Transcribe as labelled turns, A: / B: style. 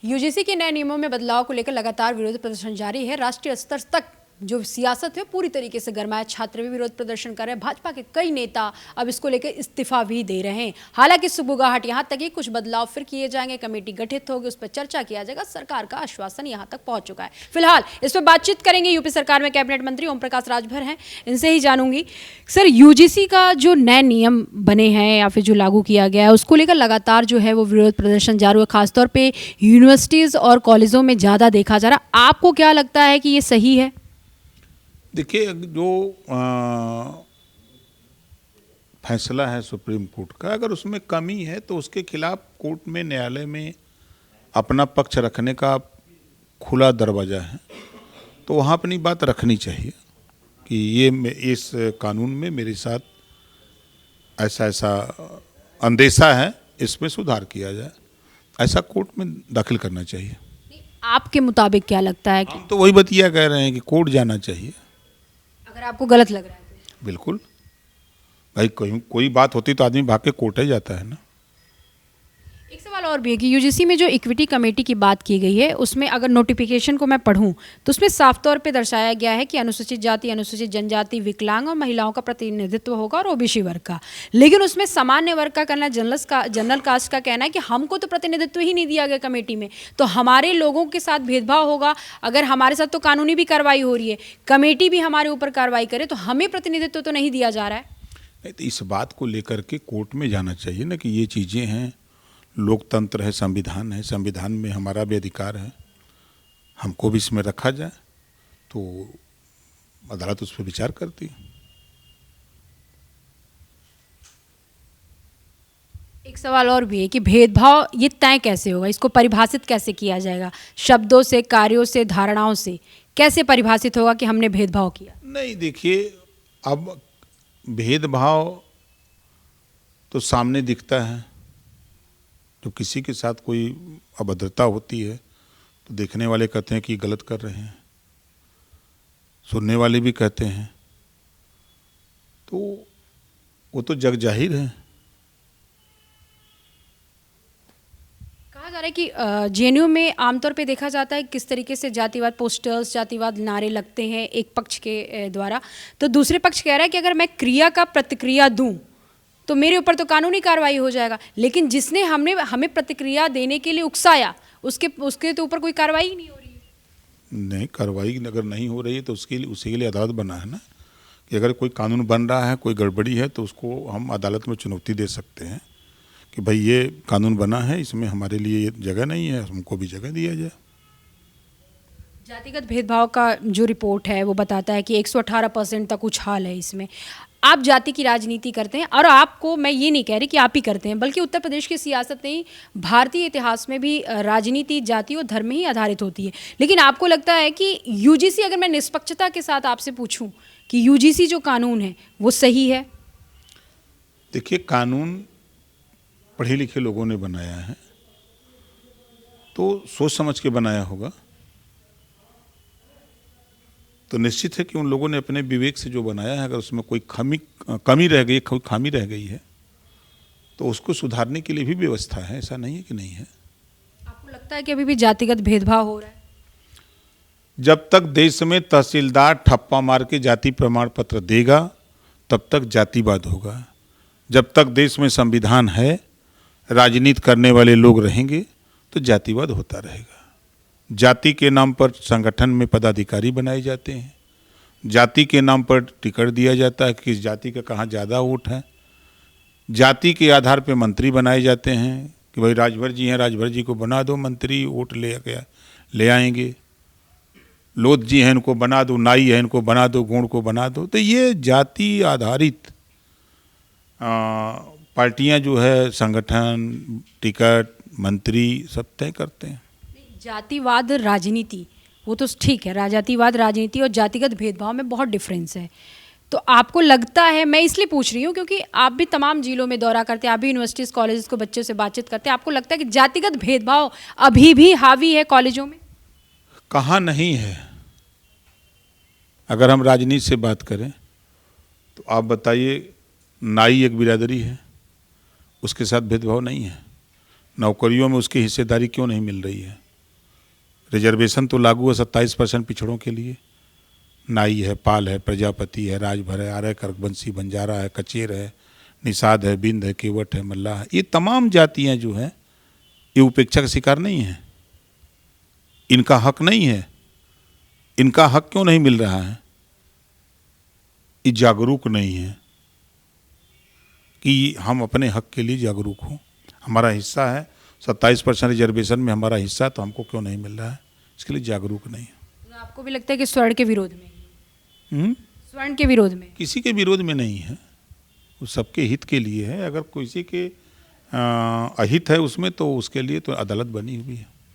A: UGC के नए नियमों में बदलाव को लेकर लगातार विरोध प्रदर्शन जारी है। राष्ट्रीय स्तर तक जो सियासत है पूरी तरीके से गरमाया। छात्र भी विरोध प्रदर्शन कर रहे हैं। भाजपा के कई नेता अब इसको लेकर इस्तीफा भी दे रहे हैं। हालांकि सुबुगाहट यहां तक कि कुछ बदलाव फिर किए जाएंगे, कमेटी गठित होगी, उस पर चर्चा किया जाएगा। सरकार का आश्वासन यहां तक पहुंच चुका है। फिलहाल इस पर बातचीत करेंगे। यूपी सरकार में कैबिनेट मंत्री ओम प्रकाश राजभर हैं, इनसे ही जानूंगी। सर, यूजीसी का जो नए नियम बने हैं या फिर जो लागू किया गया है, उसको लेकर लगातार जो है वो विरोध प्रदर्शन जारी है। खासतौर पर यूनिवर्सिटीज और कॉलेजों में ज़्यादा देखा जा रहा है। आपको क्या लगता है कि ये सही है?
B: देखिए, जो फैसला है सुप्रीम कोर्ट का, अगर उसमें कमी है तो उसके खिलाफ कोर्ट में, न्यायालय में अपना पक्ष रखने का खुला दरवाज़ा है। तो वहाँ अपनी बात रखनी चाहिए कि ये इस कानून में मेरे साथ ऐसा ऐसा अंदेशा है, इसमें सुधार किया जाए, ऐसा कोर्ट में दाखिल करना चाहिए।
A: आपके मुताबिक क्या लगता है कि
B: हम तो वही बतिया कह रहे हैं कि कोर्ट जाना चाहिए।
A: अगर आपको गलत लग रहा है तो?
B: बिल्कुल भाई, कोई बात होती तो आदमी भाग के कोर्ट ही जाता है ना।
A: एक सवाल और भी है कि यूजीसी में जो इक्विटी कमेटी की बात की गई है, उसमें अगर नोटिफिकेशन को मैं पढूं तो उसमें साफ तौर पे दर्शाया गया है कि अनुसूचित जाति, अनुसूचित जनजाति, विकलांग और महिलाओं का प्रतिनिधित्व होगा और ओबीसी वर्ग का। लेकिन उसमें सामान्य वर्ग का कहना, जनरल कास्ट का कहना है कि हमको तो प्रतिनिधित्व ही नहीं दिया गया कमेटी में, तो हमारे लोगों के साथ भेदभाव होगा। अगर हमारे साथ तो कानूनी भी कार्रवाई हो रही है, कमेटी भी हमारे ऊपर कार्रवाई करे, तो हमें प्रतिनिधित्व तो नहीं दिया जा रहा है।
B: नहीं, तो इस बात को लेकर के कोर्ट में जाना चाहिए ना कि ये चीज़ें हैं, लोकतंत्र है, संविधान है, संविधान में हमारा भी अधिकार है, हमको भी इसमें रखा जाए, तो अदालत उस पर विचार करती है।
A: एक सवाल और भी है कि भेदभाव ये तय कैसे होगा, इसको परिभाषित कैसे किया जाएगा? शब्दों से, कार्यों से, धारणाओं से कैसे परिभाषित होगा कि हमने भेदभाव किया?
B: नहीं, देखिए, अब भेदभाव तो सामने दिखता है। तो किसी के साथ कोई अभद्रता होती है तो देखने वाले कहते हैं कि गलत कर रहे हैं, सुनने वाले भी कहते हैं, तो वो तो जग जाहिर है।
A: कहा जा रहा है कि जेएनयू में आमतौर पे देखा जाता है किस तरीके से जातिवाद पोस्टर्स, जातिवाद नारे लगते हैं एक पक्ष के द्वारा, तो दूसरे पक्ष कह रहा है कि अगर मैं क्रिया का प्रतिक्रिया दूं तो मेरे ऊपर तो कानूनी कार्रवाई हो जाएगा, लेकिन जिसने हमें प्रतिक्रिया देने के लिए उकसाया उसके तो ऊपर कोई कार्रवाई ही नहीं हो रही है।
B: नहीं, कार्रवाई अगर नहीं हो रही है तो उसी के लिए अदालत बना है ना, कि अगर कोई कानून बन रहा है, कोई गड़बड़ी है, तो उसको हम अदालत में चुनौती दे सकते हैं कि भाई ये कानून बना है, इसमें हमारे लिए जगह नहीं है, हमको भी जगह दिया जाए।
A: जातिगत भेदभाव का जो रिपोर्ट है वो बताता है कि 118% तक उछाल है इसमें। आप जाति की राजनीति करते हैं, और आपको, मैं ये नहीं कह रही कि आप ही करते हैं, बल्कि उत्तर प्रदेश की सियासत नहीं, भारतीय इतिहास में भी राजनीति जाति और धर्म ही आधारित होती है। लेकिन आपको लगता है कि यूजीसी, अगर मैं निष्पक्षता के साथ आपसे पूछूं कि यूजीसी जो कानून है वो सही है?
B: देखिए, कानून पढ़े लिखे लोगों ने बनाया है, तो सोच समझ के बनाया होगा, तो निश्चित है कि उन लोगों ने अपने विवेक से जो बनाया है, अगर उसमें कोई कमी रह गई, कोई खामी रह गई है, तो उसको सुधारने के लिए भी व्यवस्था है, ऐसा नहीं है कि नहीं है।
A: आपको लगता है कि अभी भी जातिगत भेदभाव हो रहा है?
B: जब तक देश में तहसीलदार ठप्पा मार के जाति प्रमाण पत्र देगा तब तक जातिवाद होगा। जब तक देश में संविधान है, राजनीति करने वाले लोग रहेंगे, तो जातिवाद होता रहेगा। जाति के नाम पर संगठन में पदाधिकारी बनाए जाते हैं, जाति के नाम पर टिकट दिया जाता है कि किस जाति का कहाँ ज़्यादा वोट है, जाति के आधार पर मंत्री बनाए जाते हैं कि भाई राजभर जी हैं, राजभर जी को बना दो मंत्री, वोट ले आएंगे, लोध जी हैं इनको बना दो, नाई है इनको बना दो, गुण को बना दो। तो ये जाति आधारित पार्टियां जो है, संगठन, टिकट, मंत्री सब तय करते हैं।
A: जातिवाद राजनीति वो तो ठीक है, जातिवाद राजनीति और जातिगत भेदभाव में बहुत डिफरेंस है। तो आपको लगता है, मैं इसलिए पूछ रही हूँ क्योंकि आप भी तमाम जिलों में दौरा करते हैं, आप भी यूनिवर्सिटीज़ कॉलेजेस को बच्चों से बातचीत करते हैं, आपको लगता है कि जातिगत भेदभाव अभी भी हावी है कॉलेजों में?
B: कहाँ नहीं है। अगर हम राजनीति से बात करें तो आप बताइए, नाई एक बिरादरी है, उसके साथ भेदभाव नहीं है? नौकरियों में उसकी हिस्सेदारी क्यों नहीं मिल रही है? रिजर्वेशन तो लागू है 27% पिछड़ों के लिए। नाई है, पाल है, प्रजापति है, राजभर है, आर्य, कर्कवंशी, बंजारा है, कचेर है, निषाद है, बिंद है, केवट है, मल्लाह है। ये तमाम जातियां जो हैं ये उपेक्षा का शिकार नहीं है। इनका हक नहीं है। इनका हक क्यों नहीं मिल रहा है? ये जागरूक नहीं है कि हम अपने हक के लिए जागरूक हों। हमारा हिस्सा है 27% रिजर्वेशन में, हमारा हिस्सा है, तो हमको क्यों नहीं मिल रहा है? इसके लिए जागरूक नहीं है।
A: तो आपको भी लगता है कि स्वर्ण के विरोध में, स्वर्ण के विरोध में?
B: किसी के विरोध में नहीं है, वो सबके हित के लिए है। अगर किसी के अहित है उसमें, तो उसके लिए तो अदालत बनी हुई है।